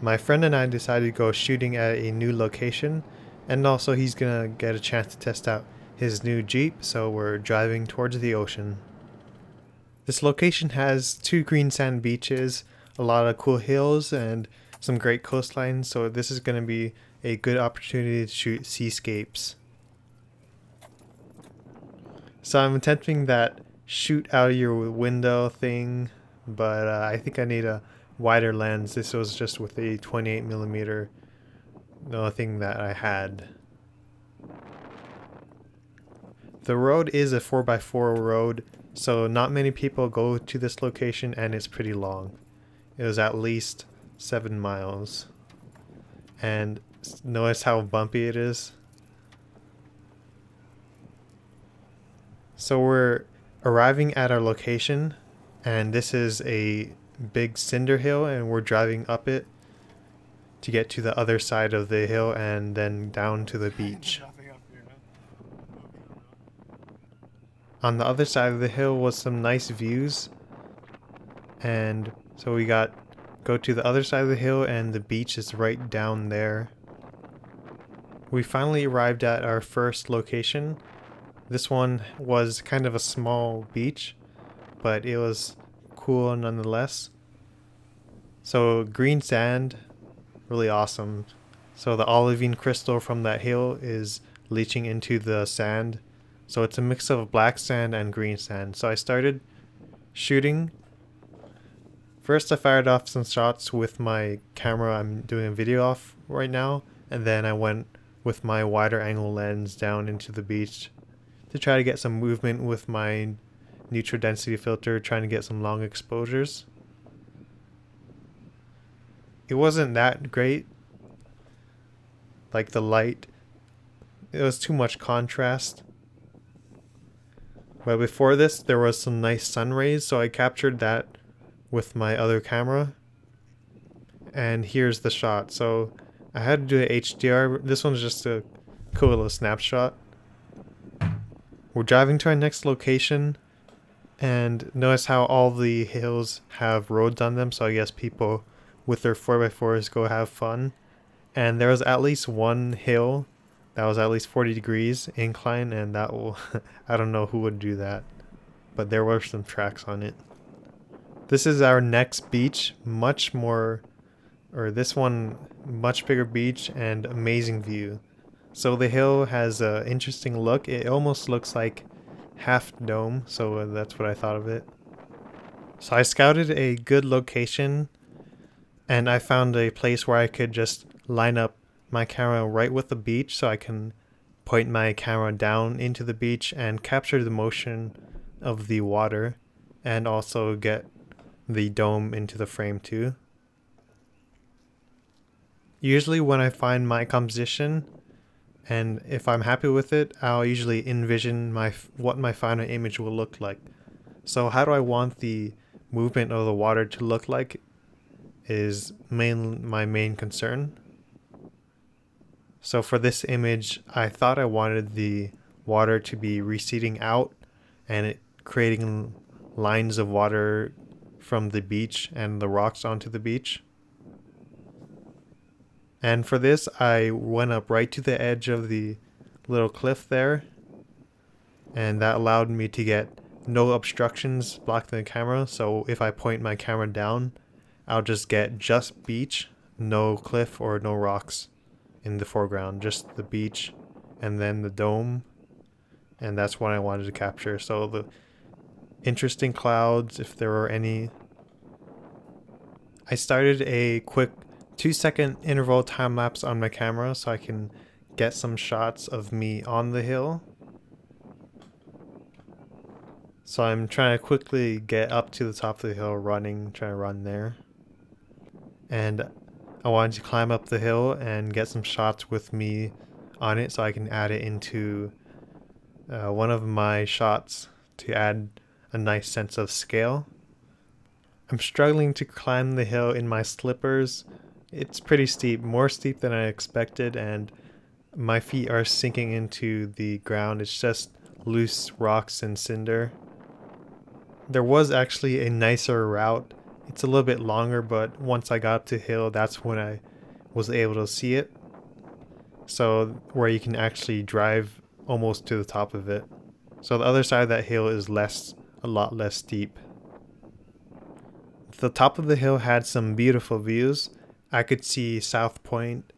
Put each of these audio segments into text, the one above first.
My friend and I decided to go shooting at a new location, and also he's gonna get a chance to test out his new Jeep, so we're driving towards the ocean. This location has two green sand beaches, a lot of cool hills, and some great coastlines, so this is gonna be a good opportunity to shoot seascapes. So I'm attempting that shoot out of your window thing, but I think I need a wider lens. This was just with a 28mm, the only thing that I had. The road is a 4x4 road, so not many people go to this location, and it's pretty long. It was at least 7 miles. And notice how bumpy it is. So we're arriving at our location, and this is a big cinder hill, and we're driving up it to get to the other side of the hill and then down to the beach. On the other side of the hill was some nice views, and so we go to the other side of the hill, and the beach is right down there. We finally arrived at our first location. This one was kind of a small beach, but it was cool nonetheless. So green sand, really awesome. So the olivine crystal from that hill is leaching into the sand. So it's a mix of black sand and green sand. So I started shooting. First I fired off some shots with my camera I'm doing a video off right now, and then I went with my wider angle lens down into the beach to try to get some movement with my neutral density filter, trying to get some long exposures. It wasn't that great. Like the light, it was too much contrast. But before this, there was some nice sun rays, so I captured that with my other camera. And here's the shot. So I had to do an HDR. This one's just a cool little snapshot. We're driving to our next location, and notice how all the hills have roads on them, so I guess people with their 4x4s go have fun. And there was at least one hill that was at least 40 degrees incline, and that will I don't know who would do that, but there were some tracks on it. This is our next beach, much bigger beach and amazing view. So the hill has an interesting look. It almost looks like half dome, so that's what I thought of it. So I scouted a good location, and I found a place where I could just line up my camera right with the beach, so I can point my camera down into the beach and capture the motion of the water, and also get the dome into the frame too. Usually when I find my composition, and if I'm happy with it, I'll usually envision what my final image will look like. So how do I want the movement of the water to look like is my main concern. So for this image, I thought I wanted the water to be receding out and it creating lines of water from the beach and the rocks onto the beach. And for this, I went up right to the edge of the little cliff there, and that allowed me to get no obstructions blocking the camera. So if I point my camera down, I'll just get just beach, no cliff or no rocks in the foreground, just the beach and then the dome, and that's what I wanted to capture. So the interesting clouds, if there were any. I started a quick 2-second interval time lapse on my camera so I can get some shots of me on the hill. So I'm trying to quickly get up to the top of the hill trying to run there. And I wanted to climb up the hill and get some shots with me on it so I can add it into one of my shots to add a nice sense of scale. I'm struggling to climb the hill in my slippers. It's pretty steep, more steep than I expected, and my feet are sinking into the ground. It's just loose rocks and cinder. There was actually a nicer route It's a little bit longer, but once I got up to the hill, that's when I was able to see it. So where you can actually drive almost to the top of it. So the other side of that hill is a lot less steep. The top of the hill had some beautiful views. I could see South Point,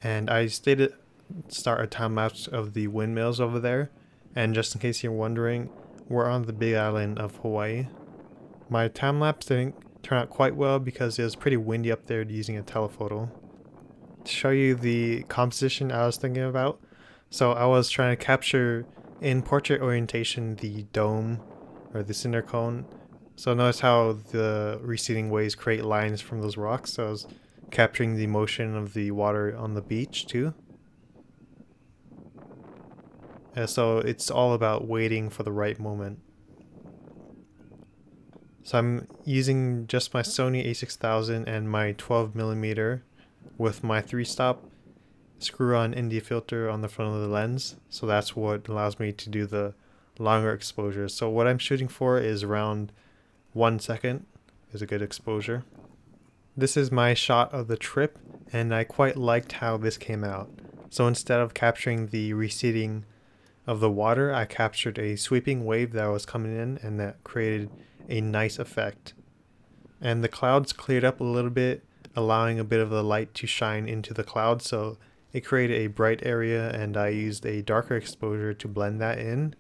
and I start a time lapse of the windmills over there. And just in case you're wondering, we're on the big island of Hawaii. My time lapse didn't turn out quite well because it was pretty windy up there using a telephoto. To show you the composition I was thinking about, so I was trying to capture in portrait orientation the dome or the cinder cone. So notice how the receding waves create lines from those rocks. So I was capturing the motion of the water on the beach too. And so it's all about waiting for the right moment. So I'm using just my Sony a6000 and my 12mm with my 3-stop screw-on India filter on the front of the lens. So that's what allows me to do the longer exposure. So what I'm shooting for is around 1 second is a good exposure. This is my shot of the trip, and I quite liked how this came out. So instead of capturing the receding of the water, I captured a sweeping wave that was coming in, and that created a nice effect. And the clouds cleared up a little bit, allowing a bit of the light to shine into the clouds, so it created a bright area, and I used a darker exposure to blend that in.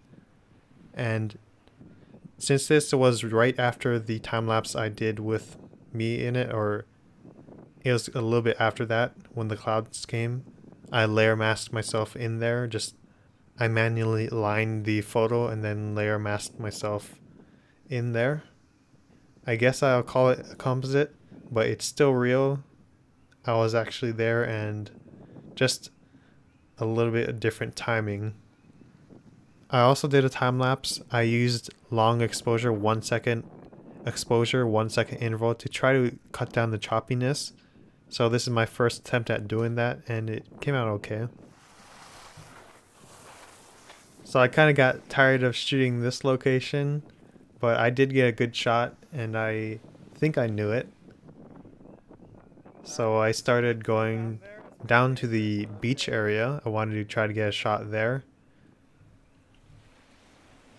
And since this was right after the time lapse I did with me in it, or it was a little bit after that when the clouds came, I layer masked myself in there. I manually lined the photo and then layer masked myself in there. I guess I'll call it a composite, but it's still real. I was actually there, and just a little bit of different timing. I also did a time lapse. I used long exposure, 1 second exposure, 1 second interval to try to cut down the choppiness. So this is my first attempt at doing that, and it came out okay. So I kind of got tired of shooting this location, but I did get a good shot, and I think I knew it. So I started going down to the beach area. I wanted to try to get a shot there.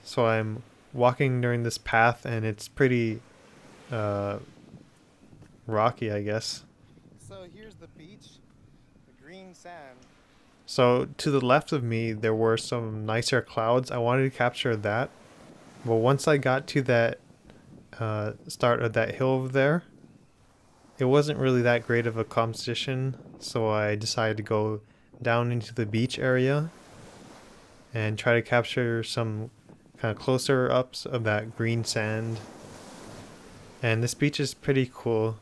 So I'm walking during this path, and it's pretty rocky, I guess. So here's the beach, the green sand. So to the left of me, there were some nicer clouds. I wanted to capture that. But once I got to that start of that hill over there, it wasn't really that great of a composition. So I decided to go down into the beach area and try to capture some kind of closer ups of that green sand. And this beach is pretty cool,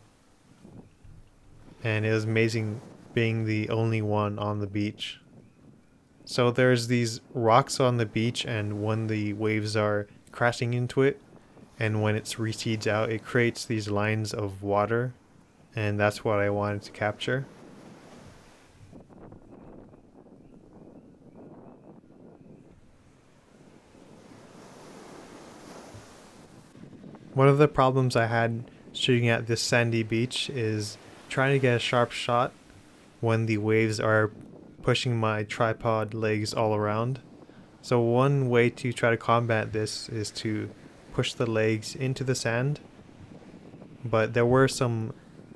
and it was amazing being the only one on the beach. So there's these rocks on the beach, and when the waves are crashing into it and when it recedes out, it creates these lines of water, and that's what I wanted to capture. One of the problems I had shooting at this sandy beach is trying to get a sharp shot when the waves are pushing my tripod legs all around. So one way to try to combat this is to push the legs into the sand. But there were some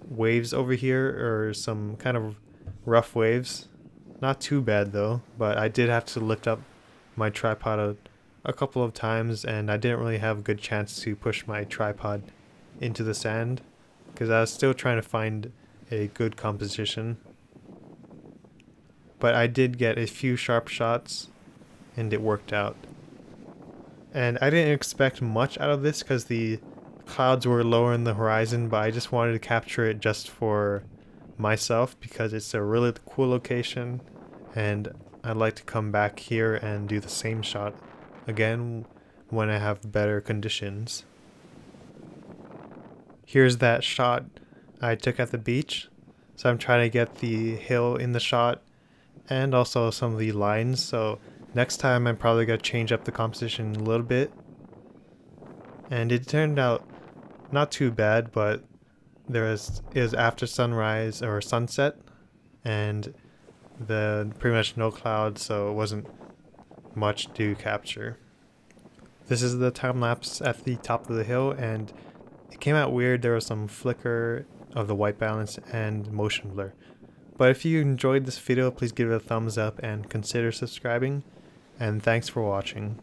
waves over here, or some kind of rough waves. Not too bad though, but I did have to lift up my tripod a couple of times, and I didn't really have a good chance to push my tripod into the sand because I was still trying to find a good composition. But I did get a few sharp shots, and it worked out. And I didn't expect much out of this because the clouds were lower in the horizon, but I just wanted to capture it just for myself because it's a really cool location, and I'd like to come back here and do the same shot again when I have better conditions. Here's that shot I took at the beach. So I'm trying to get the hill in the shot and also some of the lines. So next time I'm probably going to change up the composition a little bit. And it turned out not too bad, but it was after sunrise or sunset, and pretty much no clouds, so it wasn't much to capture. This is the time lapse at the top of the hill, and it came out weird. There was some flicker of the white balance and motion blur. But if you enjoyed this video, please give it a thumbs up and consider subscribing. And thanks for watching.